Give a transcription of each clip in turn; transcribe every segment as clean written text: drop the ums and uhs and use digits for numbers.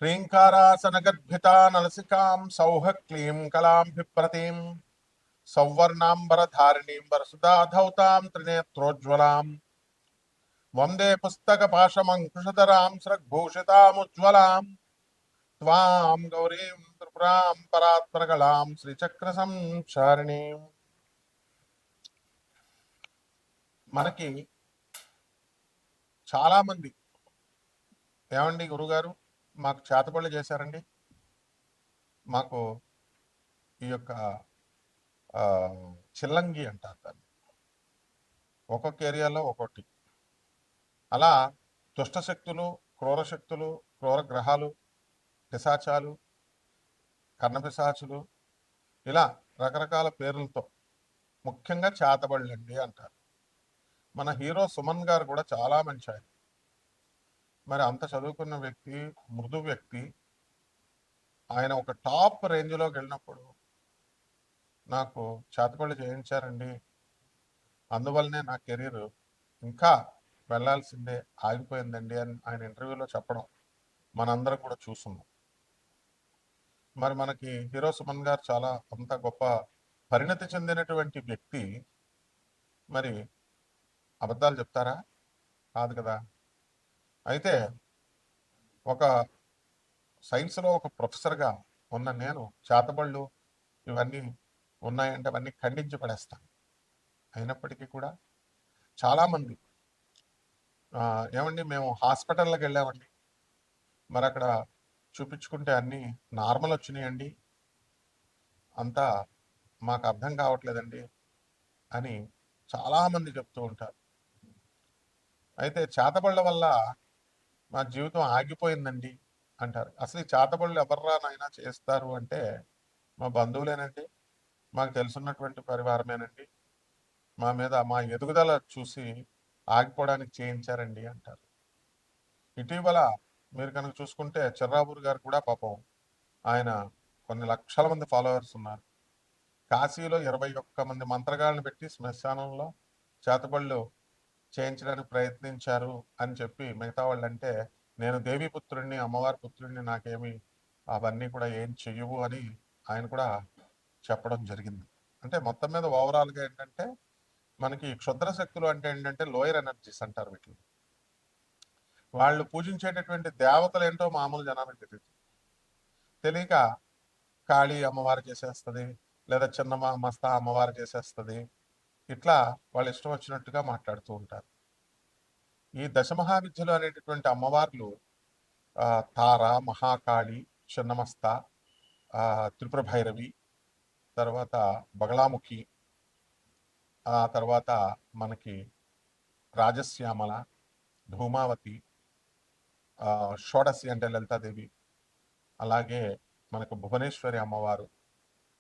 హ్రీంకారాసనగద్భితా నలసికాం సౌహ క్లీం కలాం బిప్రతీం సౌవర్ణాంబరధారిణీం వరసుధాధౌతాం త్రినేత్రోజ్వలాం వందే పుస్తకపాశమంకుశధరాం స్రగ్భూషితాముజ్వలాం త్వాం గౌరీం త్రిపురాం పరాత్పరగళాం శ్రీచక్ర సంచారిణీం. మనకి చాలా మంది ఏమండి గురుగారు మాకు చేతబడులు చేశారండి, మాకు ఈ యొక్క చిల్లంగి అంటారు దాన్ని, ఒక్కొక్క ఏరియాలో ఒక్కొక్కటి. అలా దుష్టశక్తులు, క్రూరశక్తులు, క్రూర గ్రహాలు, పిశాచాలు, కర్ణపిశాచులు, ఇలా రకరకాల పేర్లతో ముఖ్యంగా చేతబడులండి అంటారు. మన హీరో సుమన్ గారు కూడా చాలా మంచి ఆయన. మరి అంత చదువుకున్న వ్యక్తి, మృదు వ్యక్తి, ఆయన ఒక టాప్ రేంజ్లోకి వెళ్ళినప్పుడు నాకు చేతబడులు చేయించారండి, అందువల్లనే నా కెరీర్ ఇంకా వెళ్లాల్సిందే ఆగిపోయిందండి అని ఆయన ఇంటర్వ్యూలో చెప్పడం మనందరం కూడా చూస్తున్నాం. మరి మనకి హీరో సుమన్ గారు చాలా అంత గొప్ప పరిణతి చెందినటువంటి వ్యక్తి మరి అబద్ధాలు చెప్తారా? కాదు కదా. అయితే ఒక సైన్స్లో ఒక ప్రొఫెసర్గా ఉన్న నేను చేతబళ్ళు ఇవన్నీ ఉన్నాయంటే అవన్నీ ఖండించి పడేస్తాను. అయినప్పటికీ కూడా చాలామంది ఏమండి మేము హాస్పిటల్లోకి వెళ్ళామండి, మరి అక్కడ చూపించుకుంటే అన్నీ నార్మల్ వచ్చినాయండి, అంతా మాకు అర్థం కావట్లేదండి అని చాలామంది చెప్తూ ఉంటారు. అయితే చేతబళ్ళ వల్ల మా జీవితం ఆగిపోయిందండి అంటారు. అసలు ఈ చేతబడులు ఎవర్రా నాయనా చేస్తారు అంటే మా బంధువులేనండి, మాకు తెలుసున్నటువంటి పరివారమేనండి, మా మీద మా ఎదుగుదల చూసి ఆగిపోవడానికి చేయించారండి అంటారు. ఇటీవల మీరు కనుక చూసుకుంటే చిర్రాబూర్ గారు కూడా పాపం ఆయన కొన్ని లక్షల మంది ఫాలోవర్స్ ఉన్నారు. కాశీలో 21 మంది మంత్రగాళ్ళని పెట్టి శ్మశానంలో చేతబళ్ళు చేయించడానికి ప్రయత్నించారు అని చెప్పి మిగతా వాళ్ళంటే నేను దేవి పుత్రుడిని, అమ్మవారి పుత్రుడిని, నాకేమి అవన్నీ కూడా ఏం చెయ్యవు అని ఆయన కూడా చెప్పడం జరిగింది. అంటే మొత్తం మీద ఓవరాల్గా ఏంటంటే మనకి క్షుద్ర శక్తులు అంటే ఏంటంటే లోయర్ ఎనర్జీస్ అంటారు వీటిని. వాళ్ళు పూజించేటటువంటి దేవతలు ఏంటో మామూలు జనానికి తెలియదు. తెలియక కాళీ అమ్మవారు చేసేస్తుంది, లేదా చిన్న మస్తా అమ్మవారు చేసేస్తుంది, ఇట్లా వాళ్ళు ఇష్టం వచ్చినట్టుగా మాట్లాడుతూ ఉంటారు. ఈ దశమహావిద్యలు అనేటటువంటి అమ్మవార్లు తార, మహాకాళి, చిన్నమస్త, త్రిపుర భైరవి, తర్వాత బగళాముఖి, ఆ తర్వాత మనకి రాజశ్యామల, ధూమావతి, షోడశి అంటే లలితాదేవి, అలాగే మనకు భువనేశ్వరి అమ్మవారు,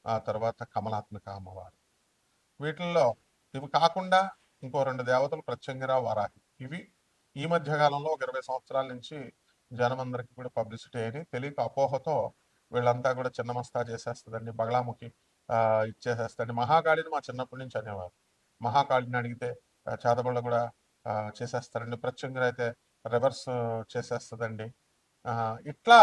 ఆ తర్వాత కమలాత్మక అమ్మవారు. వీటిల్లో ఇవి కాకుండా ఇంకో 2 దేవతలు ప్రత్యంగిరా, వారాహి. ఇవి ఈ మధ్య కాలంలో ఒక 20 సంవత్సరాల నుంచి జనమందరికి కూడా పబ్లిసిటీ అని తెలియక అపోహతో వీళ్ళంతా కూడా చిన్నమస్తా చేసేస్తుందండి, బగళాముఖి ఇచ్చేసేస్తుంది. మహాకాళిని మా చిన్నప్పటి నుంచి అనేవారు. మహాకాళిని అడిగితే చేతబళ్ళ కూడా చేసేస్తారండి, ప్రత్యంగిర అయితే రివర్స్ చేసేస్తుందండి. ఇట్లా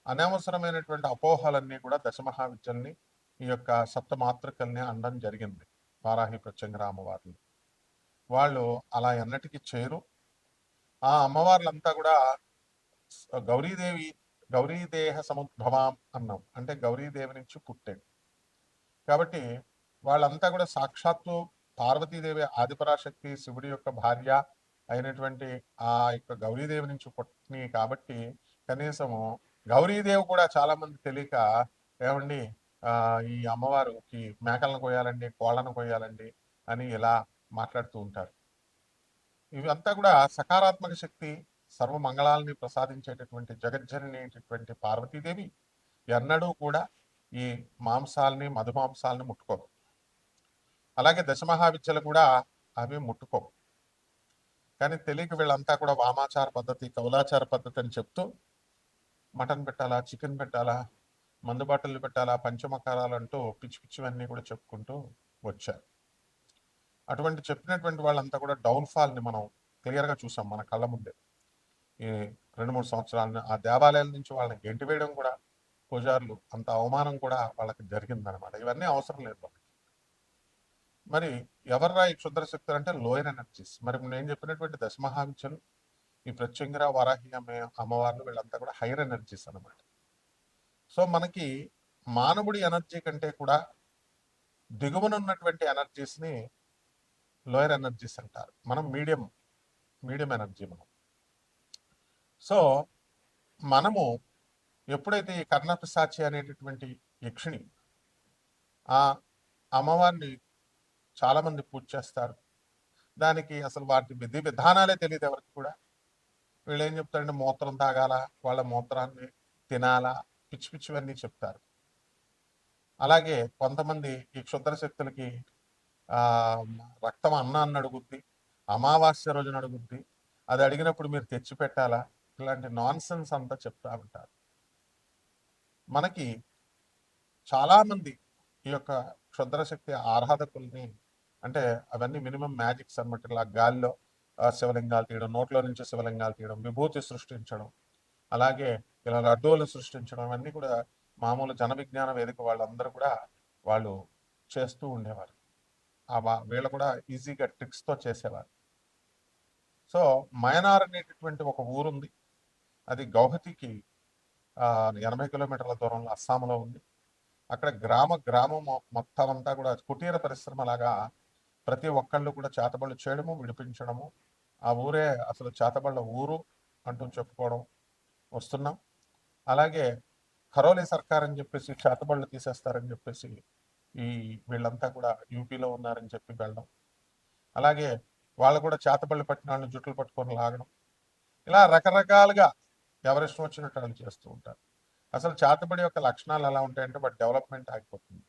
అనవసరమైనటువంటి అపోహలన్నీ కూడా దశమహావిద్యల్ని, ఈ యొక్క సప్తమాతృకల్ని అనడం జరిగింది. వారాహి, ప్రత్యంగిర అమ్మవార్లు వాళ్ళు అలా ఎన్నటికీ చేయరు. ఆ అమ్మవార్లంతా కూడా గౌరీదేవి, గౌరీదేహ సముద్భవాం అన్నాం అంటే గౌరీదేవి నుంచి పుట్టాడు కాబట్టి వాళ్ళంతా కూడా సాక్షాత్తు పార్వతీదేవి ఆదిపరాశక్తి శివుడి యొక్క భార్య అయినటువంటి ఆ యొక్క గౌరీదేవి నుంచి పుట్టినాయి. కాబట్టి కనీసము గౌరీదేవి కూడా చాలా మంది తెలియక ఏమండి ఈ అమ్మవారికి మేకలను కొయ్యాలండి, కోళ్ళను కొయ్యాలండి అని ఇలా మాట్లాడుతూ ఉంటారు. ఇవంతా కూడా సకారాత్మక శక్తి, సర్వమంగళాలని ప్రసాదించేటటువంటి జగజ్జననేటటువంటి పార్వతీదేవి ఎన్నడూ కూడా ఈ మాంసాలని, మధుమాంసాలని ముట్టుకోవు. అలాగే దశమహావిద్యలు కూడా అవి ముట్టుకోవు. కానీ తెలియక వీళ్ళంతా కూడా వామాచార పద్ధతి, కౌలాచార పద్ధతి అని చెప్తూ మటన్ పెట్టాలా, చికెన్ పెట్టాలా, మందు బాటలు పెట్టాలా, పంచమకారాలు అంటూ పిచ్చి పిచ్చివన్నీ కూడా చెప్పుకుంటూ వచ్చారు. అటువంటి చెప్పినటువంటి వాళ్ళంతా కూడా డౌన్ఫాల్ని మనం క్లియర్గా చూసాం మన కళ్ళ ముందే. ఈ 2-3 సంవత్సరాలను ఆ దేవాలయాల నుంచి వాళ్ళని గెంటివేయడం కూడా పూజారులు అంత అవమానం కూడా వాళ్ళకి జరిగిందనమాట. ఇవన్నీ అవసరం లేదు వాళ్ళకి. మరి ఎవర్రా ఈ క్షుద్ర శక్తులు అంటే లోయర్ ఎనర్జీస్. మరి నేను చెప్పినటువంటి దశమహావిద్యలు, ఈ ప్రత్యంగిర వరాహి అమ్మవార్లు వీళ్ళంతా కూడా హైయర్ ఎనర్జీస్ అనమాట. సో మనకి మానవుడి ఎనర్జీ కంటే కూడా దిగువనున్నటువంటి ఎనర్జీస్ని లోయర్ ఎనర్జీస్ అంటారు. మనం మీడియం ఎనర్జీ మనం. సో మనము ఎప్పుడైతే ఈ కర్ణపిశాచి అనేటటువంటి యక్షిణి ఆ అమ్మవారిని చాలామంది పూజ చేస్తారు. దానికి అసలు వాటి విధి విధానాలే తెలియదు ఎవరికి కూడా. వీళ్ళు ఏం చెప్తారంటే మూత్రం తాగాల, వాళ్ళ మూత్రాన్ని తినాలా, పిచ్చి పిచ్చివన్నీ చెప్తారు. అలాగే కొంతమంది ఈ క్షుద్ర శక్తులకి రక్తం అన్నాన్ని అడుగుద్ది, అమావాస్య రోజున అడుగుద్ది, అది అడిగినప్పుడు మీరు తెచ్చి పెట్టాలా, ఇలాంటి నాన్ సెన్స్ అంతా చెప్తా ఉంటారు. మనకి చాలామంది ఈ యొక్క క్షుద్రశక్తి ఆరాధకుల్ని అంటే అవన్నీ మినిమం మ్యాజిక్స్ అనమాట. ఇలా గాలిలో శివలింగాలు తీయడం, నోట్లో నుంచి శివలింగాలు తీయడం, విభూతి సృష్టించడం, అలాగే ఇలా లడ్డూలు సృష్టించడం, అన్నీ కూడా మామూలు జన విజ్ఞాన వేదిక వాళ్ళందరూ కూడా వాళ్ళు చేస్తూ ఉండేవారు. వీళ్ళు కూడా ఈజీగా ట్రిక్స్తో చేసేవారు. సో మయనార్ అనేటటువంటి ఒక ఊరుంది. అది గౌహతికి 80 కిలోమీటర్ల దూరంలో అస్సాంలో ఉంది. అక్కడ గ్రామం మొత్తం అంతా కూడా కుటీర పరిశ్రమ లాగా ప్రతి ఒక్కళ్ళు కూడా చేతబళ్ళు చేయడము, విడిపించడము. ఆ ఊరే అసలు చేతబళ్ళ ఊరు అంటూ చెప్పుకోవడం వస్తున్నాం. అలాగే ఖరోలీ సర్కార్ అని చెప్పేసి చేతబళ్ళు తీసేస్తారని చెప్పేసి వీళ్ళంతా కూడా యూపీలో ఉన్నారని చెప్పి వెళ్ళడం. అలాగే వాళ్ళు కూడా చేతబళ్ళు పట్టిన వాళ్ళని జుట్లు పట్టుకొని లాగడం. ఇలా రకరకాలుగా ఎవరిష్టం వచ్చినట్టు వాళ్ళు చేస్తూ ఉంటారు. అసలు చేతబడి యొక్క లక్షణాలు ఎలా ఉంటాయంటే వాటి డెవలప్మెంట్ ఆగిపోతుంది.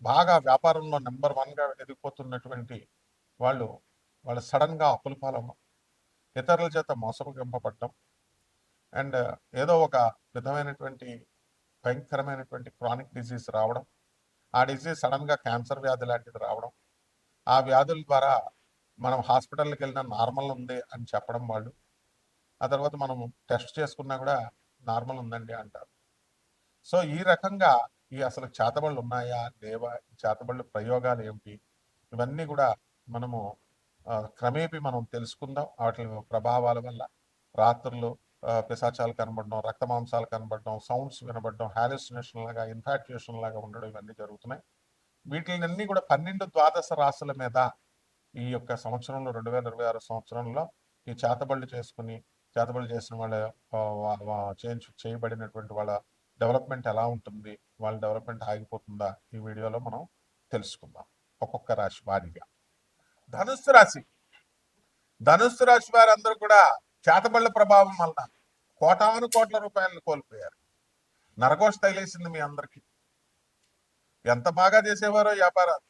బాగా వ్యాపారంలో నెంబర్ 1గా ఎదిగిపోతున్నటువంటి వాళ్ళు సడన్గా అప్పుల పాలవ్వడం, ఇతరుల చేత మోసగింపబడడం, అండ్ ఏదో ఒక విధమైనటువంటి భయంకరమైనటువంటి క్రానిక్ డిసీజ్ రావడం, ఆ డిసీజ్ సడన్గా క్యాన్సర్ వ్యాధి లాంటిది రావడం, ఆ వ్యాధుల ద్వారా మనం హాస్పిటల్కి వెళ్ళినా నార్మల్ ఉంది అని చెప్పడం వాళ్ళు, ఆ తర్వాత మనం టెస్ట్ చేసుకున్నా కూడా నార్మల్ ఉందండి అంటారు. సో ఈ రకంగా ఈ అసలు చేతబళ్ళు ఉన్నాయా లేవా, చేతబళ్ళు ప్రయోగాలు ఏమిటి, ఇవన్నీ కూడా మనము క్రమేపీ మనం తెలుసుకుందాం. వాటి ప్రభావాల వల్ల రాత్రులు పిశాచాలు కనబడడం, రక్త మాంసాలు కనబడడం, సౌండ్స్ వినబడడం, హాలుసినేషన్ లాగా, ఇన్ఫాక్చుయేషన్ లాగా ఉండడం, ఇవన్నీ జరుగుతున్నాయి. వీటిని కూడా 12 ద్వాదశ రాశుల మీద ఈ యొక్క సంవత్సరంలో 2026 సంవత్సరంలో ఈ చేతబళ్ళు చేసిన వాళ్ళ చేయబడినటువంటి వాళ్ళ డెవలప్మెంట్ ఎలా ఉంటుంది, వాళ్ళ డెవలప్మెంట్ ఆగిపోతుందా, ఈ వీడియోలో మనం తెలుసుకుందాం ఒక్కొక్క రాశి వారిగా. ధనుస్సు రాశి వారందరూ కూడా చేతబళ్ళ ప్రభావం వలన కోటాను కోట్ల రూపాయలను కోల్పోయారు. నరకోశ తగిలేసింది మీ అందరికీ. ఎంత బాగా చేసేవారో వ్యాపారాలు,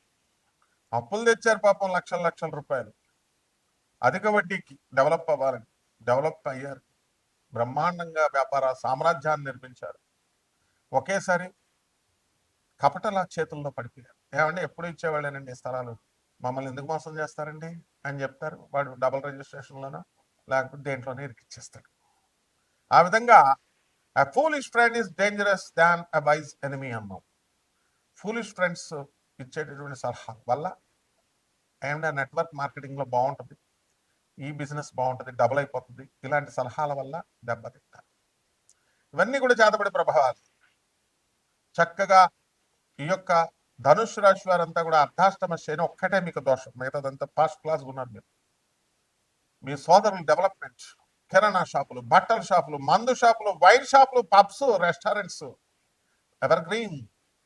అప్పులు తెచ్చారు పాపం లక్షల రూపాయలు. అధిక వడ్డీకి డెవలప్ అయ్యారు. బ్రహ్మాండంగా వ్యాపార సామ్రాజ్యాన్ని నిర్మించారు. ఒకేసారి కపటల చేతుల్లో పడిపోయారు. ఏమంటే ఎప్పుడు ఇచ్చేవాళ్ళేనండి స్థలాలు, మమ్మల్ని ఎందుకు మోసం చేస్తారండి అని చెప్తారు. వాడు డబుల్ రిజిస్ట్రేషన్లోనో లేకపోతే దేంట్లోనే ఇరికిచ్చేస్తాడు. ఆ విధంగా a foolish friend is dangerous than a wise enemy అన్నాం. ఫూలిష్ ఫ్రెండ్స్ ఇచ్చేటటువంటి సలహా వల్ల ఏమంటే నెట్వర్క్ మార్కెటింగ్లో బాగుంటుంది, ఈ బిజినెస్ బాగుంటుంది, డబుల్ అయిపోతుంది, ఇలాంటి సలహాల వల్ల దెబ్బతింటారు. ఇవన్నీ కూడా చేతబడి ప్రభావాలు. చక్కగా ఈ యొక్క ధనుస్సు రాశి వారంతా కూడా అర్ధాష్టమ శని ఒక్కటే మీకు దోషం, మిగతాదంతా ఫస్ట్ క్లాస్ ఉన్నారు మీరు. మీ సోదరులు డెవలప్మెంట్, కిరాణా షాపులు, బట్టల షాపులు, మందు షాపులు, వైన్ షాపులు, పబ్స్, రెస్టారెంట్స్ ఎవర్ గ్రీన్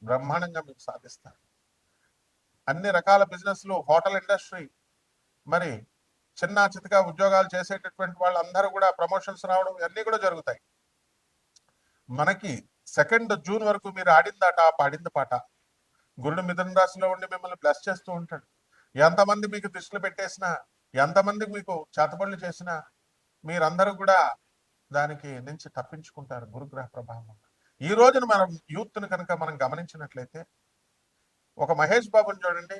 బ్రహ్మాండంగా మీకు సాధిస్తారు. అన్ని రకాల బిజినెస్లు, హోటల్ ఇండస్ట్రీ, మరి చిన్న చితగా ఉద్యోగాలు చేసేటటువంటి వాళ్ళందరూ కూడా ప్రమోషన్స్ రావడం, ఇవన్నీ కూడా జరుగుతాయి. మనకి 2 జూన్ వరకు మీరు ఆడిందాట పాడింది పాట. గురుడు మిథున రాశిలో ఉండి మిమ్మల్ని బ్లెస్ చేస్తూ ఉంటాడు. ఎంతమంది మీకు దృష్టిలో పెట్టేసినా, ఎంతమంది మీకు చేతబడులు చేసినా మీరందరూ కూడా దానికి నుంచి తప్పించుకుంటారు గురుగ్రహ ప్రభావం. ఈ రోజున మనం యూత్ను కనుక మనం గమనించినట్లయితే, ఒక మహేష్ బాబుని చూడండి,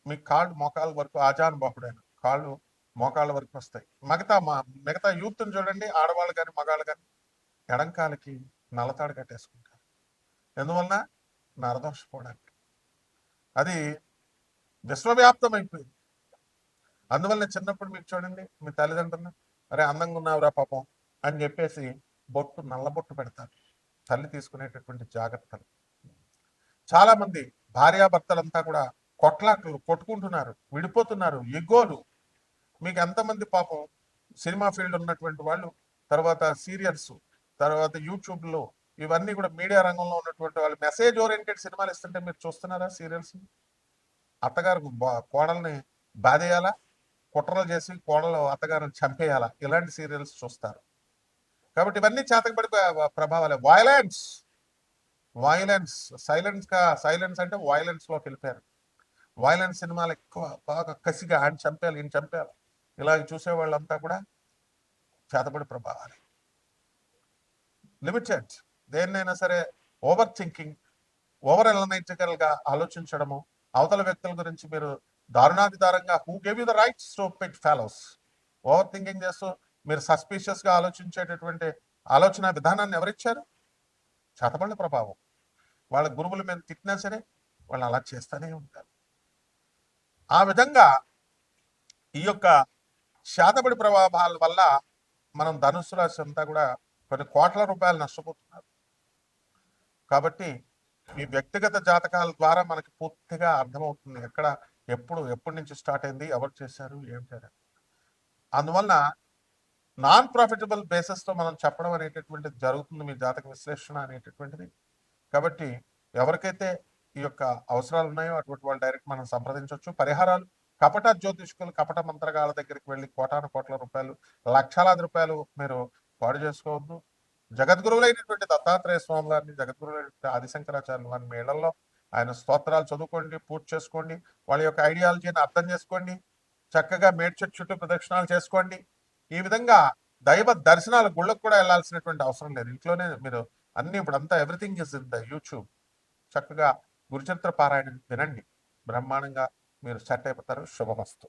మీ కాళ్ళు మోకాల వరకు ఆజాన్ బాహుడైన కాళ్ళు మోకాళ్ళ వరకు వస్తాయి. మిగతా యూత్‌ని చూడండి, ఆడవాళ్ళు గాని, మగాళ్ళు గాని ఎడంకాలికి నల్లతాడు కట్టేసుకుంటారు. ఎందువలన? నరదోష పోవడానికి. అది విశ్వవ్యాప్తమైపోయింది. అందువల్ల చిన్నప్పుడు మీకు చూడండి, మీ తల్లిదండ్రులు అరే అందంగా ఉన్నావురా పాపం అని చెప్పేసి నల్ల బొట్టు పెడతారు. తల్లి తీసుకునేటటువంటి జాగ్రత్తలు. చాలా మంది భార్యాభర్తలంతా కూడా కొట్లాట్లు కొట్టుకుంటున్నారు, విడిపోతున్నారు, ఎగ్గోలు. మీకు ఎంతమంది పాపం సినిమా ఫీల్డ్ ఉన్నటువంటి వాళ్ళు, తర్వాత సీరియల్స్, తర్వాత యూట్యూబ్లో, ఇవన్నీ కూడా మీడియా రంగంలో ఉన్నటువంటి వాళ్ళు మెసేజ్ ఓరియంటెడ్ సినిమాలు ఇస్తుంటే మీరు చూస్తున్నారా? సీరియల్స్ అత్తగారు కోడల్ని బాధేయాలా, కుట్రలు చేసి కోడలు అత్తగారిని చంపేయాలా, ఇలాంటి సీరియల్స్ చూస్తారు. కాబట్టి ఇవన్నీ చేతకబడి ప్రభావాలే. వైలెన్స్ సైలెన్స్ అంటే వైలెన్స్ లోకి వెళ్ళిపోయారు. వైలెన్స్ సినిమాలు ఎక్కువ, బాగా కసిగా ఆయన చంపేయాలి, ఈయన చంపేయాలి, ఇలాగ చూసే వాళ్ళంతా కూడా చేతబడి ప్రభావాలే. లిమిటెడ్ దేన్నైనా సరే ఓవర్ థింకింగ్, ఓవర్ అనలైటికల్ గా ఆలోచించడము, అవతల వ్యక్తుల గురించి మీరు దారుణాధిదారంగా who gave you the rights to pit fellows, overthinking చేస్తూ మీరు సస్పీషియస్ గా ఆలోచించేటటువంటి ఆలోచన విధానాన్ని ఎవరిచ్చారు? చేతబడి ప్రభావం. వాళ్ళ గురువుల మీద తిట్టినా సరే వాళ్ళు అలా చేస్తూనే ఉంటారు. ఆ విధంగా ఈ యొక్క శాతబడి ప్రభావాల వల్ల మనం ధనుస్సు రాశి అంతా కూడా కొన్ని కోట్ల రూపాయలు నష్టపోతున్నారు. కాబట్టి మీ వ్యక్తిగత జాతకాల ద్వారా మనకి పూర్తిగా అర్థమవుతుంది ఎప్పటి నుంచి స్టార్ట్ అయింది, ఎవరు చేశారు, ఏమిటి. అందువల్ల నాన్ ప్రాఫిటబుల్ బేసిస్తో మనం చెప్పడం అనేటటువంటిది జరుగుతుంది, మీ జాతక విశ్లేషణ అనేటటువంటిది. కాబట్టి ఎవరికైతే ఈ యొక్క అవసరాలు ఉన్నాయో అటువంటి వాళ్ళు డైరెక్ట్ మనం సంప్రదించవచ్చు. పరిహారాలు కపట జ్యోతిష్కులు, కపట మంత్రగాల దగ్గరికి వెళ్ళి కోట్ల రూపాయలు, లక్షలాది రూపాయలు మీరు పాడు చేసుకోవద్దు. జగద్గురువులైనటువంటి దత్తాత్రేయ స్వామి వారిని, జగద్గురువులైనటువంటి ఆదిశంకరాచార్యులు వారిని మీ ఇళ్లలో ఆయన స్తోత్రాలు చదువుకోండి, పూజ చేసుకోండి, వాళ్ళ యొక్క ఐడియాలజీని అర్థం చేసుకోండి, చక్కగా మేడ్చెట్టు చుట్టూ ప్రదక్షిణాలు చేసుకోండి. ఈ విధంగా దైవ దర్శనాలు గుళ్ళకు కూడా వెళ్ళాల్సినటువంటి అవసరం లేదు. ఇంట్లోనే మీరు అన్ని ఇప్పుడంతా everything is in the YouTube. చక్కగా గురుచరిత్ర పారాయణ వినండి, బ్రహ్మాండంగా మీరు సెట్ అయిపోతారు. శుభమస్తు.